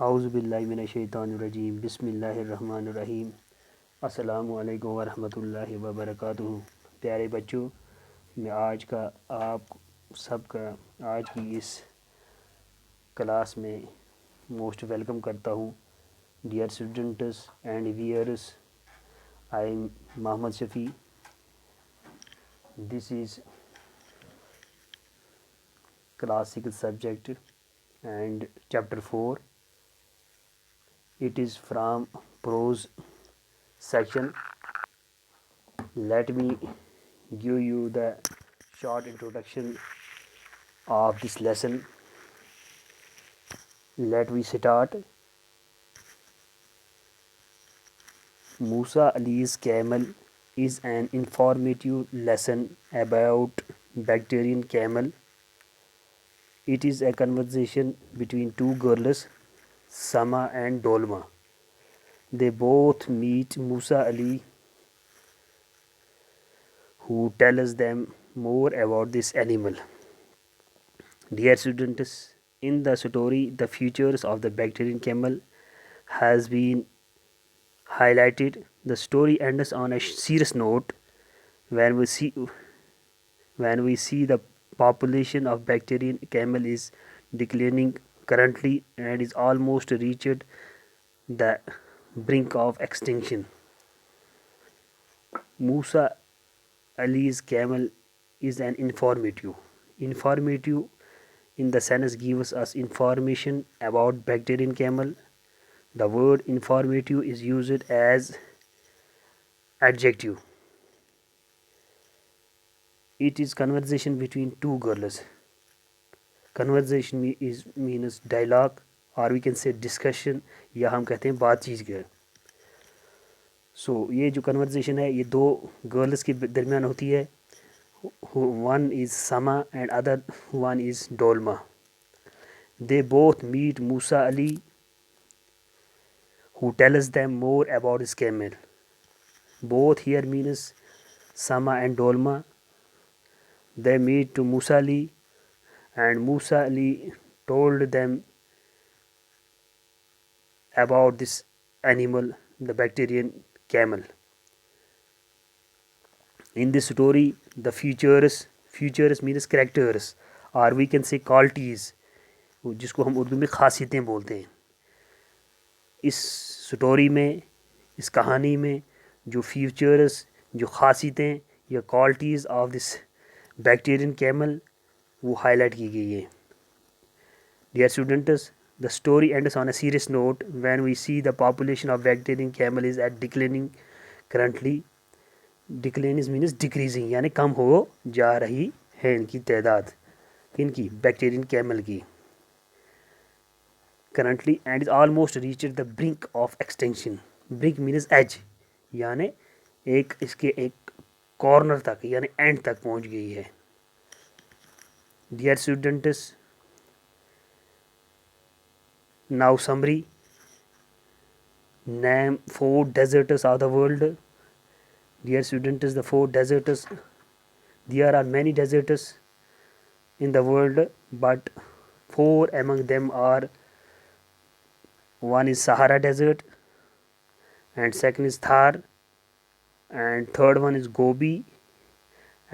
आउज़ुबिल्लाहिमिनश्शैतानिर्रजीम बिस्मिल्लाहिर्रहमानिर्रहीम अस्सलामुअलैकुम वरहमतुल्लाहि वबरकातुहू। प्यारे बच्चों, मैं आज का आप सबका आज की इस क्लास में मोस्ट वेलकम करता हूँ। Dear students and viewers, I am Mohammad Shafi. This is class 6 subject and chapter 4. It is from prose section. Let me give you the short introduction of this lesson. Let we start. Musa Ali's camel is an informative lesson about bacterian camel. It is a conversation between two girls, Sama and Dolma. They both meet Musa Ali, who tells them more about this animal. Dear students, in the story, the features of the bacterian camel has been highlighted. The story ends on a serious note when we see the population of bacterian camel is declining currently and is almost reached the brink of extinction. Musa Ali's camel is an informative. Informative in the sense gives us information about bacterian camel. The word informative is used as adjective. It is conversation between two girls. Conversation means dialogue, or we can say discussion, या हम कहते हैं बातचीत का. So ये जो conversation है ये दो girls के दरमियान होती है. One is Sama and other one is Dolma. They both meet Musa Ali, who tells them more about his camel. Both here means Sama and Dolma. They meet to Musa Ali, and Musa Ali told them about this animal, the bacterian camel. In this story, the features means characters, or we can say qualities, जिसको हम उर्दू में खासियतें बोलते हैं. इस story में, इस कहानी में जो फीचर्स, जो खासियतें या qualities of this bactrian camel वो हाईलाइट की गई है. Dear students, the story ends on a serious note when we see the population of bactrian camel is at declining currently. Declining means decreasing, यानी कम हो जा रही है इनकी तादाद, इनकी बैक्टीरियन कैमल की. currently and is almost reached the brink of extinction. Brink means edge, यानी एक इसके एक कॉर्नर तक यानी एंड तक पहुंच गई है. Dear students, now summary. Name 4 deserts of the world. Dear students, the 4 deserts, there are many deserts in the world, but 4 among them are: one is Sahara Desert, and second is Thar, and third one is Gobi,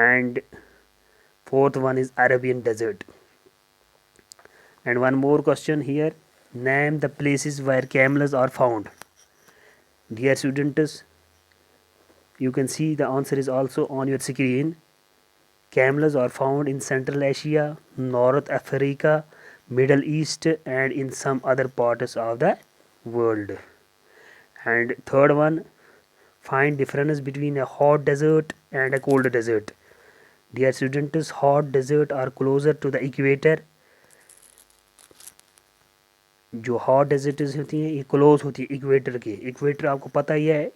and fourth one is Arabian Desert. And one more question here: name the places where camels are found. Dear students, you can see the answer is also on your screen. Camels are found in Central Asia, North Africa, Middle East, and in some other parts of the world. And third one, find difference between a hot desert and a cold desert. Dear students, hot desert are closer to the equator. जो hot desserts होती हैं ये close होती है equator के. Equator आपको पता ही है,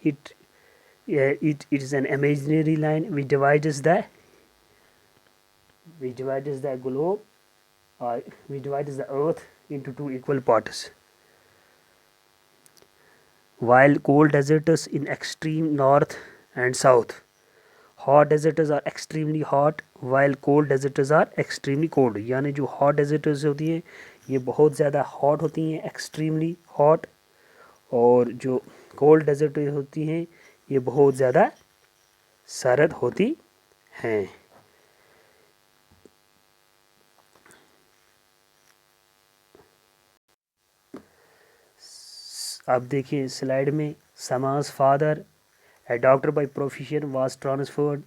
it is an imaginary line which divides the globe, or which divides the earth into two equal parts. While cold deserts in extreme north and south, hot deserts are extremely hot while cold deserts are extremely cold. यानी जो hot deserts होती हैं ये बहुत ज़्यादा hot होती हैं, extremely hot. और जो कोल्ड डेजर्ट होती हैं ये बहुत ज़्यादा सर्द होती हैं। अब देखिए स्लाइड में, समाज father, a doctor by profession, was transferred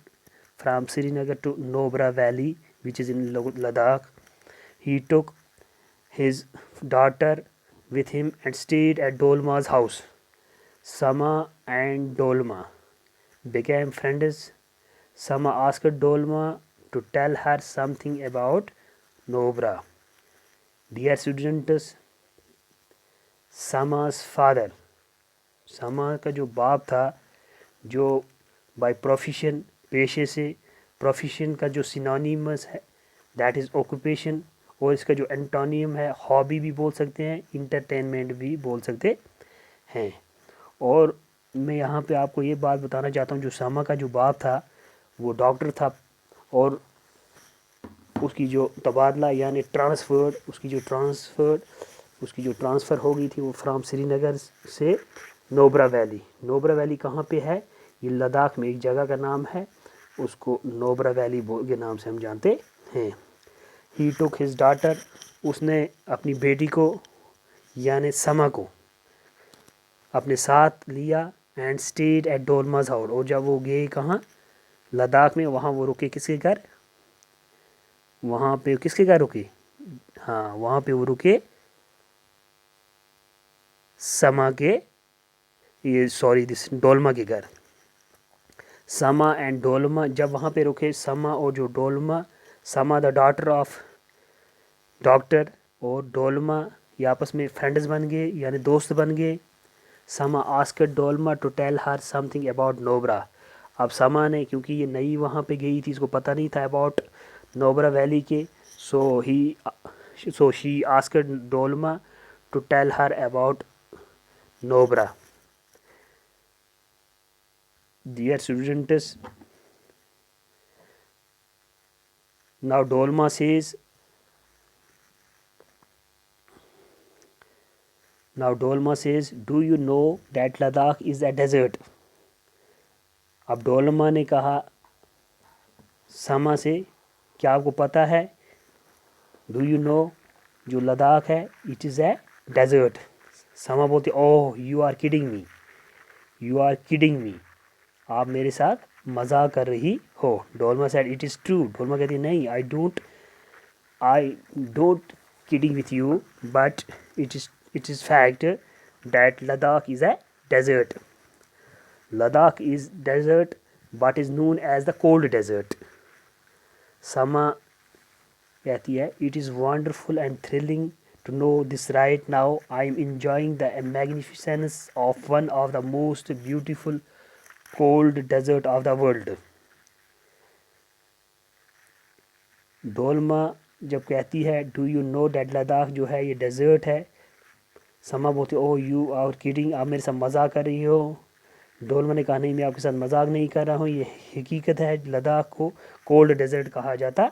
from Srinagar to Nobra Valley, which is in Ladakh. He took his daughter with him and stayed at Dolma's house. Sama and Dolma became friends. Sama asked Dolma to tell her something about Nobra. Dear students, Sama's father, समा का जो बाप था, जो by profession, पेशे से, profession का जो सिनोनिमस है दैट इज़ ऑक्यूपेशन, और इसका जो एंटोनियम है हॉबी भी बोल सकते हैं, इंटरटेनमेंट भी बोल सकते हैं। और मैं यहाँ पे आपको ये बात बताना चाहता हूँ, जो समा का जो बाप था वो डॉक्टर था, और उसकी जो तबादला यानी उसकी जो ट्रांसफ़र हो गई थी वो फ्राम श्रीनगर से नोबरा वैली। नोबरा वैली कहाँ पे है? ये लद्दाख में एक जगह का नाम है, उसको नोबरा वैली के नाम से हम जानते हैं। ही टुक हिज डॉटर, उसने अपनी बेटी को यानी समा को अपने साथ लिया, एंड स्टेड एट डोलमाज हाउस, और जब वो गए कहाँ, लद्दाख में, वहाँ वो रुके किसके घर? वहाँ पे किसके घर रुके? हाँ, वहाँ पे वो रुके समा के, ये सॉरी दिस डोलमा के घर। समा एंड डोलमा, जब वहाँ पे रुके समा और जो डोलमा, समा द डॉटर ऑफ डॉक्टर और डोलमा ये आपस में फ्रेंड्स बन गए यानी दोस्त बन गए। Sama asked Dolma to tell her something about Nubra. अब समा ने, क्योंकि ये नई वहाँ पे गई थी, इसको पता नहीं था अबाउट नोबरा वैली के, so she asked Dolma to tell her about Nobra. Dear students, now Dolma says, do you know that Ladakh is a desert? अब डोलमा ने कहा समा से, क्या आपको पता है? डू यू नो, जो लद्दाख है it is a desert. Sama बोलती, oh you are kidding me, आप मेरे साथ मजाक कर रही हो। Dolma said it is true. Dolma कहती है नहीं, I don't kidding with you, but it is fact that Ladakh is a desert. Ladakh is desert but is known as the cold desert. Sama कहती है, it is wonderful and thrilling to know this right now. I am enjoying the magnificence of one of the most beautiful cold desert of the world. Dolma जब कहती है do you know that Ladakh जो है ये desert है, समा बोलती ओ you are kidding, आप मेरे साथ मजाक कर रही हो। डोलमा ने कहा नहीं, मैं आपके साथ मजाक नहीं कर रहा हूँ, ये हकीकत है, लद्दाख को कोल्ड डेजर्ट कहा जाता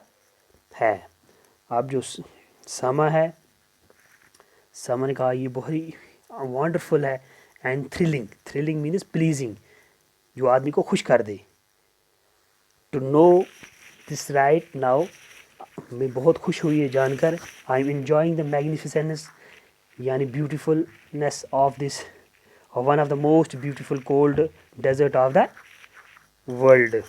है। अब जो समा है, समा ने कहा ये बहुत ही वंडरफुल है एंड थ्रिलिंग मीन्स प्लीजिंग, जो आदमी को खुश कर दे। To know this right now, मैं बहुत खुश हुई है जानकर। I am enjoying the magnificence यानी beautifulness of this one of the most beautiful cold desert of the world.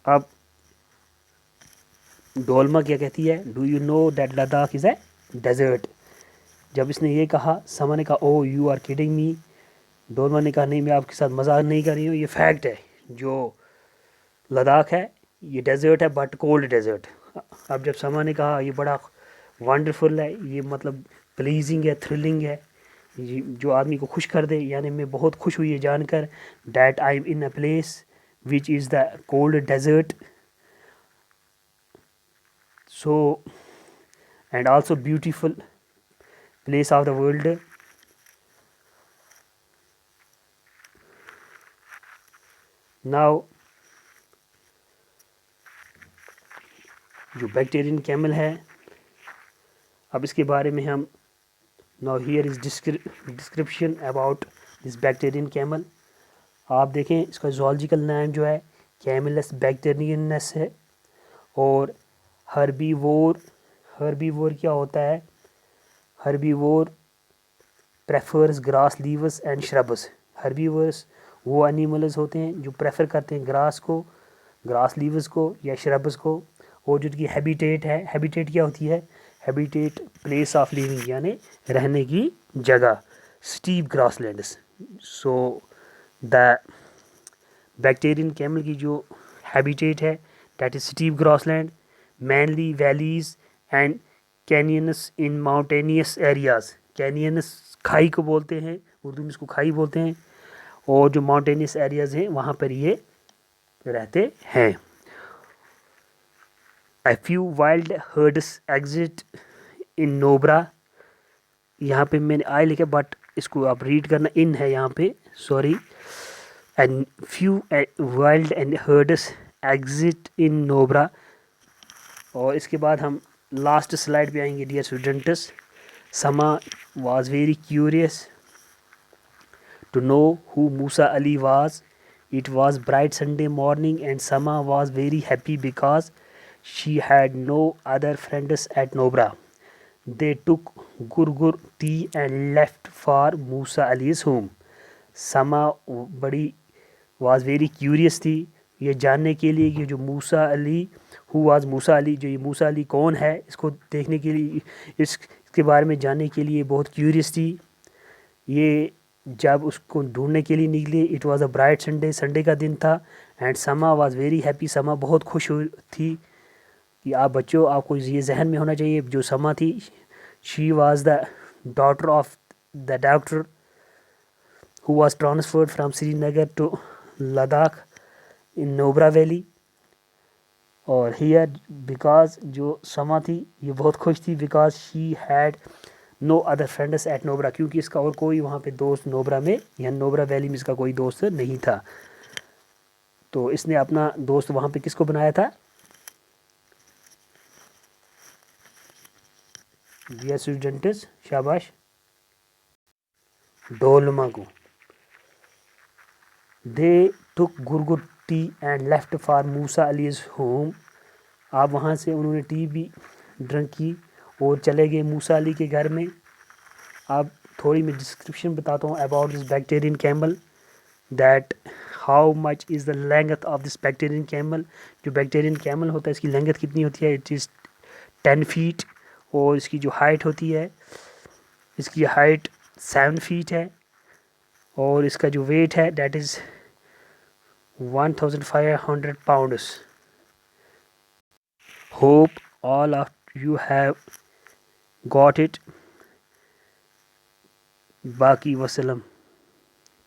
अब डोलमा क्या कहती है? Do you know that Ladakh is a desert. जब इसने ये कहा, समा ने कहा oh you are kidding me. Dolma ने कहा नहीं, मैं आपके साथ मजाक नहीं कर रही हूँ, ये फैक्ट है, जो लद्दाख है ये डेजर्ट है बट कोल्ड डेजर्ट। अब जब समा ने कहा ये बड़ा वंडरफुल है, ये मतलब प्लीजिंग है, थ्रिलिंग है, जो आदमी को खुश कर दे, यानी मैं बहुत खुश हुई है जानकर, that I am in a place which is the cold desert, so and also beautiful place of the world. Now जो बैक्टीरियन कैमल है। अब इसके बारे में हम now here is description about this bactrian camel. आप देखें इसका zoological नाम जो है कैमिलस बैक्टीरियनस है। और हर्बीवोर क्या होता है? Herbivore prefers grass leaves and shrubs. Herbivores वो एनिमल्स होते हैं जो प्रेफर करते हैं ग्रास को, ग्रास लीव्स को या श्रब्स को। और जो उनकी हैबिटेट है, हैबिटेट क्या होती है? हैबिटेट प्लेस ऑफ लिविंग यानी रहने की जगह, steppe grasslands. So the bactrian camel की जो हैबिटेट है that is steppe grassland, mainly valleys and canyons in mountainous areas. Canyons खाई को बोलते हैं, उर्दू में इसको खाई बोलते हैं। और जो माउंटेनियस एरियाज हैं वहाँ पर ये रहते हैं। A few wild herds exist in Nobra। यहाँ पे मैंने आई लिखा बट इसको आप रीड करना इन है यहाँ पे, sorry. And few wild and herds exist in Nobra। और इसके बाद हम लास्ट स्लाइड पे आएंगे dear students. Sama was very curious to know who Musa Ali was. It was bright Sunday morning and Sama was very happy because she had no other friends at Nobra. They took gurgur tea and left for Musa Ali's home. Sama बड़ी was very curious थी ये जानने के लिए कि जो मूसा Ali, who was मूसा अली, जो ये मूसा अली कौन है, इसको देखने के लिए, इसके बारे में जानने के लिए बहुत क्यूरियस थी। ये जब उसको ढूंढने के लिए निकले, it was a bright Sunday, Sunday का दिन था। एंड समा वाज वेरी हैप्पी, समा बहुत खुश थी। कि आप बच्चों, आपको ये जहन में होना चाहिए जो समा थी, she was the daughter of the doctor who was transferred from Srinagar to Ladakh in Nubra valley. और हियर बिकॉज जो समा थी ये बहुत खुश थी because she had no other friends at Nubra, क्योंकि इसका और कोई वहाँ पे दोस्त नोब्रा में या नोब्रा वैली में इसका कोई दोस्त नहीं था। तो इसने अपना दोस्त वहाँ पे किसको बनाया था? डियर स्टूडेंट्स शाबाश, डोलमा को। They took gurgur tea and left for Musa Ali's home. आप वहाँ से उन्होंने टी भी ड्रिंक की और चले गए मूसा अली के घर में। अब थोड़ी मैं डिस्क्रिप्शन बताता हूँ about this bactrian camel, that how much is the length of this bactrian camel. जो बैक्टीरियन कैमल होता है इसकी लेंथ कितनी होती है? It is 10 feet. और इसकी जो हाइट होती है, इसकी हाइट 7 फीट है। और इसका जो वेट है that is 1500 pounds. Hope all of you have got it. बाकी वसलम।